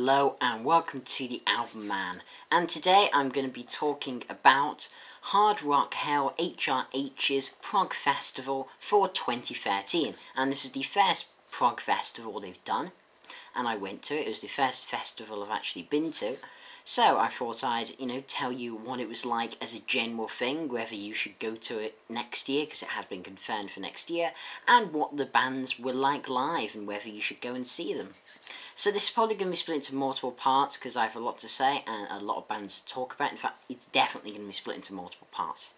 Hello and welcome to the Album Man, and today I'm going to be talking about Hard Rock Hell HRH's Prog Festival for 2013, and this is the first Prog Festival they've done, and I went to it. It was the first festival I've actually been to, so I thought I'd, tell you what it was like as a general thing, whether you should go to it next year, because it has been confirmed for next year, and what the bands were like live, and whether you should go and see them. So this is probably going to be split into multiple parts, because I have a lot to say, and a lot of bands to talk about. In fact, it's definitely going to be split into multiple parts.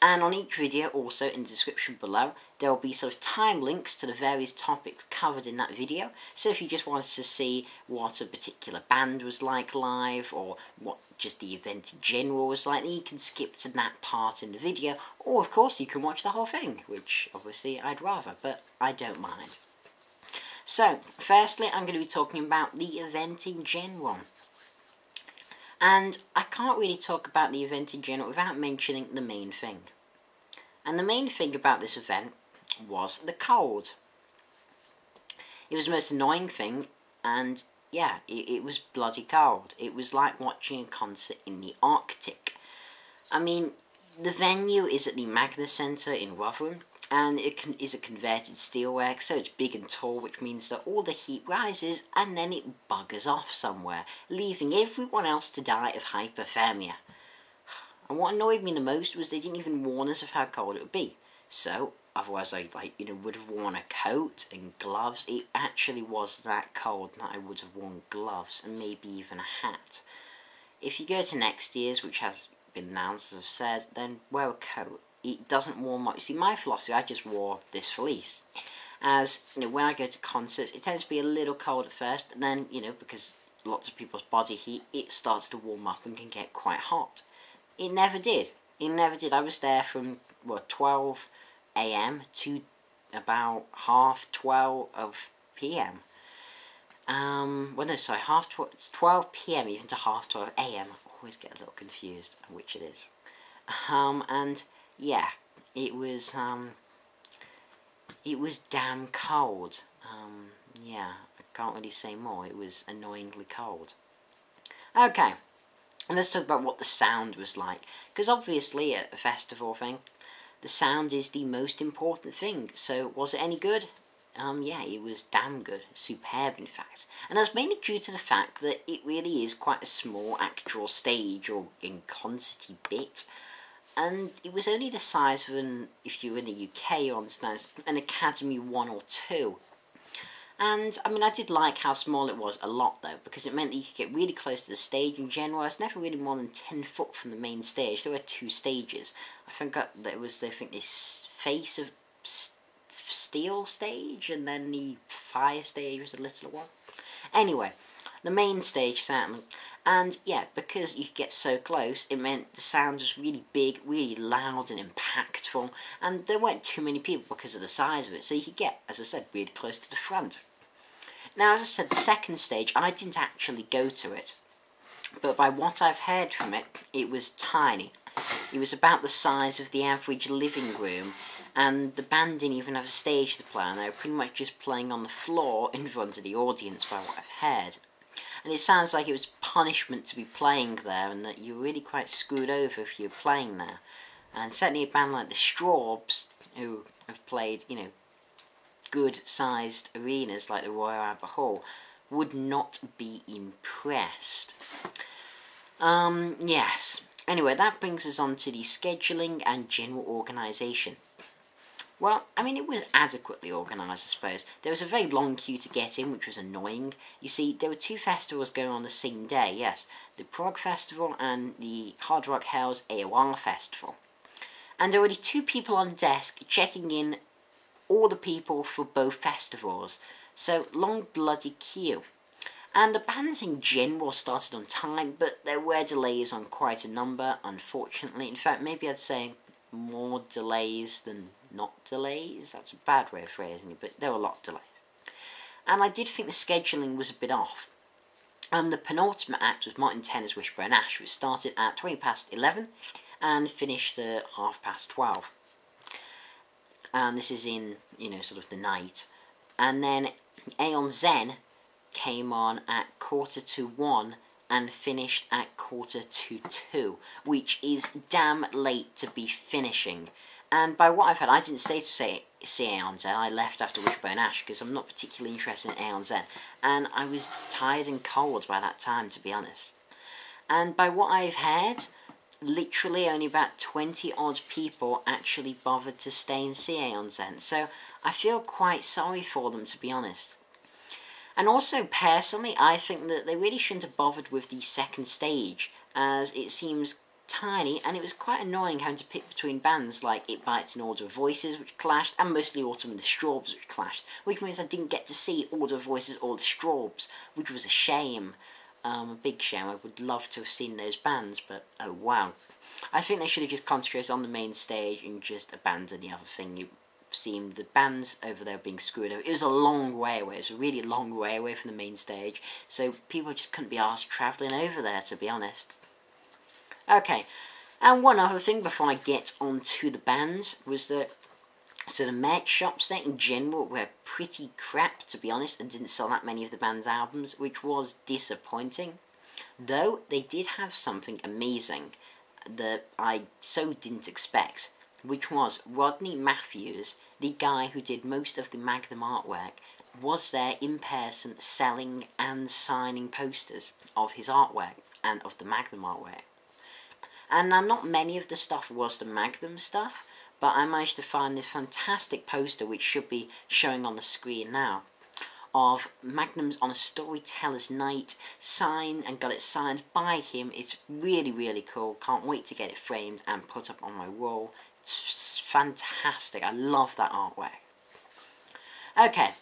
And on each video, also in the description below, there will be sort of time links to the various topics covered in that video. So if you just wanted to see what a particular band was like live, or what just the event in general was like, then you can skip to that part in the video. Or of course, you can watch the whole thing, which obviously I'd rather, but I don't mind. So, firstly, I'm going to be talking about the event in general. And I can't really talk about the event in general without mentioning the main thing. And the main thing about this event was the cold. It was the most annoying thing, and yeah, it was bloody cold. It was like watching a concert in the Arctic. I mean, the venue is at the Magna Centre in Rotherham, and it is a converted steelwork, so it's big and tall, which means that all the heat rises and then it buggers off somewhere, leaving everyone else to die of hypothermia. And what annoyed me the most was they didn't even warn us of how cold it would be. So, otherwise I would have worn a coat and gloves. It actually was that cold that I would have worn gloves and maybe even a hat. If you go to next year's, which has been announced, as I've said, then wear a coat. It doesn't warm up. You see, my philosophy, I just wore this fleece. As, when I go to concerts, it tends to be a little cold at first, but then, because lots of people's body heat, it starts to warm up and can get quite hot. It never did. It never did. I was there from, 12 AM to about 12:30 PM. 12 PM even to 12:30 AM. I always get a little confused on which it is. And yeah, it was damn cold. Yeah, I can't really say more. It was annoyingly cold. Okay, and let's talk about what the sound was like. Because obviously, at a festival thing, the sound is the most important thing. So, was it any good? Yeah, it was damn good. Superb, in fact. And that's mainly due to the fact that it really is quite a small actual stage or in concerty bit. And it was only the size of if you were in the UK, you understand, an Academy 1 or 2. And, I mean, I did like how small it was a lot, though, because it meant that you could get really close to the stage in general. It's never really more than 10 foot from the main stage. There were 2 stages. I forgot that it was, this face of steel stage, and then the fire stage was a little one. Anyway, the main stage, certainly. And yeah, because you could get so close, it meant the sound was really big, really loud and impactful, and there weren't too many people because of the size of it, so you could get, as I said, really close to the front. Now, as I said, the second stage, I didn't actually go to it, but by what I've heard from it, it was tiny. It was about the size of the average living room, and the band didn't even have a stage to play on. They were pretty much just playing on the floor in front of the audience, by what I've heard. And it sounds like it was punishment to be playing there, and that you were really quite screwed over if you were playing there. And certainly a band like the Strawbs, who have played, good-sized arenas like the Royal Albert Hall, would not be impressed. Yes. Anyway, that brings us on to the scheduling and general organisation. Well, I mean, it was adequately organised, I suppose. There was a very long queue to get in, which was annoying. You see, there were 2 festivals going on the same day, yes. The Prog Festival and the Hard Rock Hell's AOR Festival. And there were already 2 people on desk checking in all the people for both festivals. So, long bloody queue. And the bands in general started on time, but there were delays on quite a number, unfortunately. In fact, maybe I'd say more delays than not delays. That's a bad way of phrasing it, but there were a lot of delays. And I did think the scheduling was a bit off. The penultimate act was Martin Tanner's Wishbone Ash, which started at 11:20 and finished at 12:30. And this is in, sort of the night. And then Aeon Zen came on at 1:45 and finished at 1:45, which is damn late to be finishing. And by what I've heard, I didn't stay to see Aeon Zen. I left after Wishbone Ash because I'm not particularly interested in Aeon Zen, and I was tired and cold by that time, to be honest. And by what I've heard, literally only about 20 odd people actually bothered to stay and see Aeon Zen, so I feel quite sorry for them, to be honest. And also, personally, I think that they really shouldn't have bothered with the second stage, as it seems tiny, and it was quite annoying having to pick between bands like It Bites and Order of Voices, which clashed, and mostly Autumn and the Straubs, which clashed, which means I didn't get to see Order of Voices or the Straubs, which was a shame. A big shame. I would love to have seen those bands, but oh wow. I think they should have just concentrated on the main stage and just abandoned the other thing. It seemed the bands over there being screwed over. It was a long way away. It was a really long way away from the main stage, so people just couldn't be asked travelling over there, to be honest. Okay, and one other thing before I get on to the bands was that so the merch shops there in general were pretty crap, to be honest, and didn't sell that many of the band's albums, which was disappointing. Though they did have something amazing that I so didn't expect, which was Rodney Matthews, the guy who did most of the Magnum artwork, was there in person selling and signing posters of his artwork and of the Magnum artwork. And now not many of the stuff was the Magnum stuff, but I managed to find this fantastic poster, which should be showing on the screen now, of Magnum's On a Storyteller's Night, signed, and got it signed by him. It's really, really cool. Can't wait to get it framed and put up on my wall. It's fantastic. I love that artwork. Okay,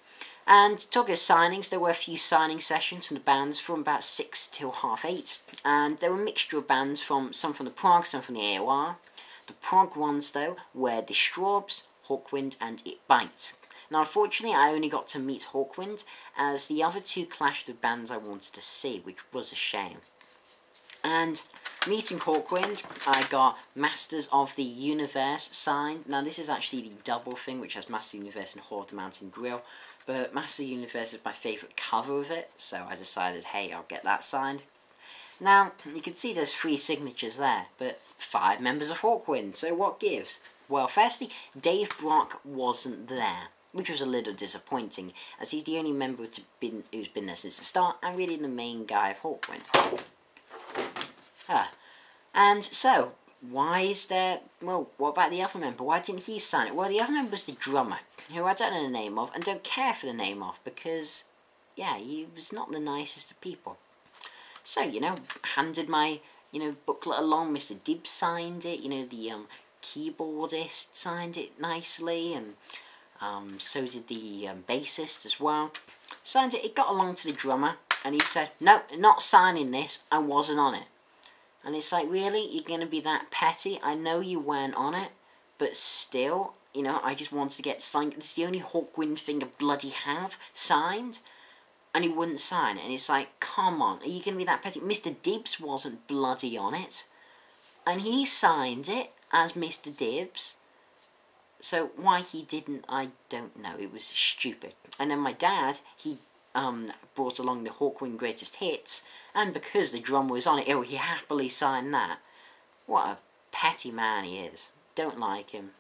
and talking of signings, there were a few signing sessions from the bands from about 6 till 8:30, and there were a mixture of bands, some from the Prog, some from the AOR. The Prog ones, though, were the Straubs, Hawkwind, and It Bites. Now, unfortunately, I only got to meet Hawkwind, as the other two clashed with bands I wanted to see, which was a shame. And meeting Hawkwind, I got Masters of the Universe signed. Now, this is actually the double thing, which has Masters of the Universe and Horde of the Mountain Grill, but Masters of the Universe is my favourite cover of it, so I decided, hey, I'll get that signed. Now, you can see there's 3 signatures there, but 5 members of Hawkwind, so what gives? Well, firstly, Dave Brock wasn't there, which was a little disappointing, as he's the only member who's been there since the start, and really the main guy of Hawkwind. And so, why is there... Well, what about the other member? Why didn't he sign it? Well, the other member was the drummer, who I don't know the name of, and don't care for the name of, because, yeah, he was not the nicest of people. So, handed my, booklet along. Mr. Dibbs signed it, the keyboardist signed it nicely, and so did the bassist as well. Signed it, it got along to the drummer, and he said, no, not signing this, I wasn't on it. And it's like, really? You're going to be that petty? I know you weren't on it, but still, I just wanted to get signed. It's the only Hawkwind thing I bloody have signed. And he wouldn't sign it, and it's like, come on, are you going to be that petty? Mr. Dibbs wasn't bloody on it, and he signed it as Mr. Dibbs, so why he didn't, I don't know. It was stupid. And then my dad, he brought along the Hawkwind Greatest Hits, and because the drummer was on it, he happily signed that. What a petty man he is. Don't like him.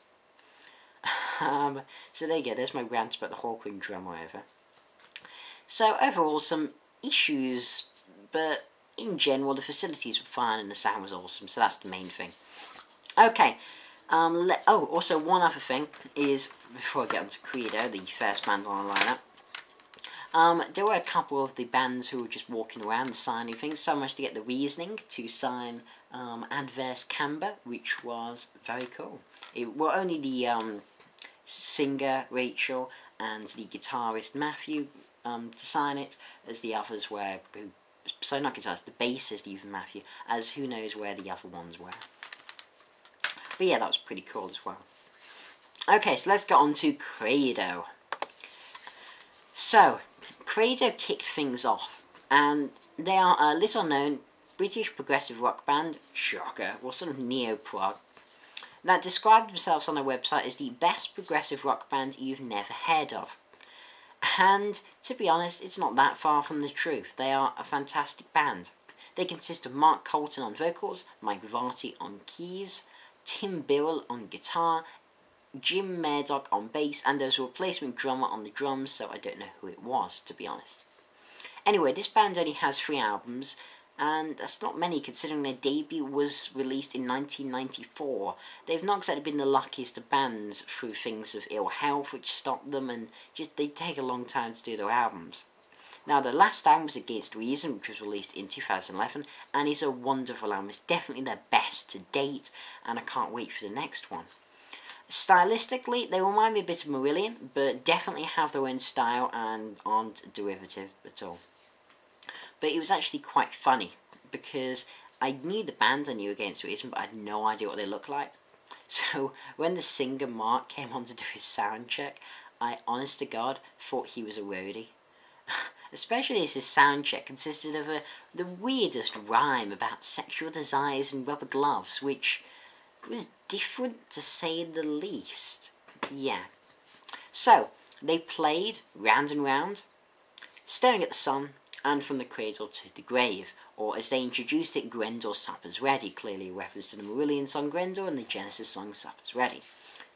So there you go, there's my rant about the Hawkwind drummer over. So overall, some issues, but in general, the facilities were fine and the sound was awesome, so that's the main thing. Okay, also one other thing is, before I get onto Credo, the first band on the lineup, there were a couple of the bands who were just walking around signing things, so much to get the reasoning to sign Adverse Camber, which was very cool. Only the singer, Rachel, and the guitarist, Matthew, to sign it, as the others were, not guitarist, the bassist even, Matthew, as who knows where the other ones were. But yeah, that was pretty cool as well. Okay, so let's get on to Credo. So, Credo kicked things off, and they are a little known British progressive rock band, shocker, or sort of neo-prog, that described themselves on their website as the best progressive rock band you've never heard of. And, to be honest, it's not that far from the truth. They are a fantastic band. They consist of Mark Colton on vocals, Mike Varty on keys, Tim Birrell on guitar, Jim Murdoch on bass, and there's a replacement drummer on the drums, so I don't know who it was, to be honest. Anyway, this band only has 3 albums, and that's not many considering their debut was released in 1994. They've not exactly been the luckiest of bands through things of ill health which stopped them, and just they take a long time to do their albums. Now, the last album was Against Reason, which was released in 2011, and is a wonderful album. It's definitely their best to date, and I can't wait for the next one. Stylistically, they remind me a bit of Marillion, but definitely have their own style and aren't derivative at all. But it was actually quite funny, because I knew the band, I knew Against Reason, but I had no idea what they looked like. So, when the singer Mark came on to do his sound check, I, honest to God, thought he was a roadie. Especially as his sound check consisted of the weirdest rhyme about sexual desires and rubber gloves, which was different to say the least. Yeah. So, they played Round and Round, Staring at the Sun, and From the Cradle to the Grave, or as they introduced it, Grendel's Supper's Ready, clearly a reference to the Marillion song Grendel and the Genesis song Supper's Ready.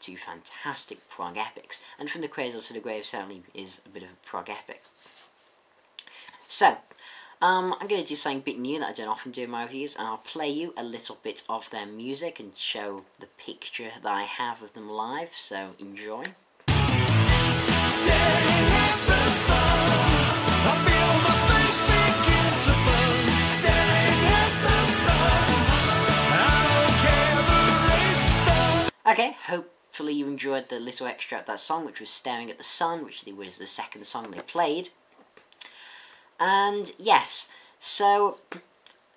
2 fantastic prog epics, and From the Cradle to the Grave certainly is a bit of a prog epic. So, I'm going to do something a bit new that I don't often do in my reviews, and I'll play you a little bit of their music and show the picture that I have of them live, so enjoy. Staring at the sun, I feel my face begin to burn. Staring at the sun, I don't care, the race is done. Okay, hopefully you enjoyed the little extract of that song, which was Staring at the Sun, which was the second song they played. And yes, so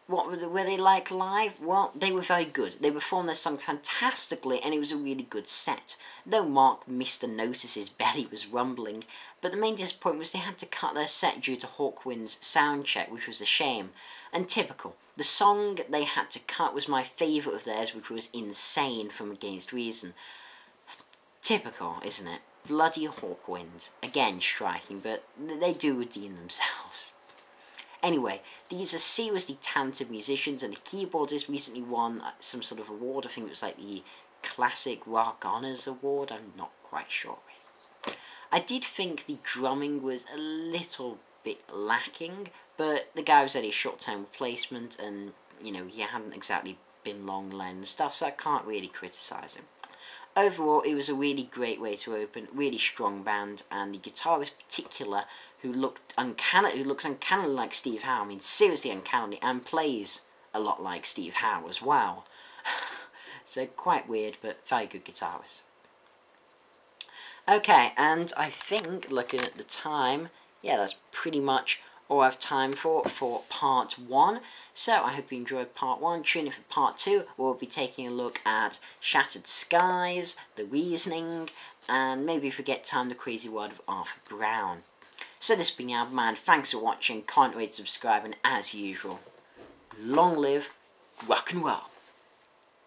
what were they like live? Well, they were very good. They performed their songs fantastically, and it was a really good set. Though Mark missed to notice his belly was rumbling, but the main disappointment was they had to cut their set due to Hawkwind's sound check, which was a shame. And typical, the song they had to cut was my favourite of theirs, which was Insane from Against Reason. Typical, isn't it? Bloody Hawkwind. Again, striking, but they do redeem themselves. Anyway, these are seriously talented musicians, and the keyboardist recently won some sort of award. I think it was like the Classic Rock Honours Award. I'm not quite sure. I did think the drumming was a little bit lacking, but the guy was only a short-term replacement, and, you know, he hadn't exactly been long-line and stuff, so I can't really criticise him. Overall, it was a really great way to open, really strong band, and the guitarist in particular, who looks uncannily like Steve Howe, I mean seriously uncannily, and plays a lot like Steve Howe as well. So quite weird, but very good guitarist. Okay, and I think, looking at the time, yeah, that's pretty much all I have time for part 1. So I hope you enjoyed part 1. Tune in for part 2, where we'll be taking a look at Shattered Skies, The Reasoning, and maybe if we get time, The Crazy World of Arthur Brown. So this has been the Album Man. Thanks for watching. Can't wait to subscribe, and as usual, long live rock and roll.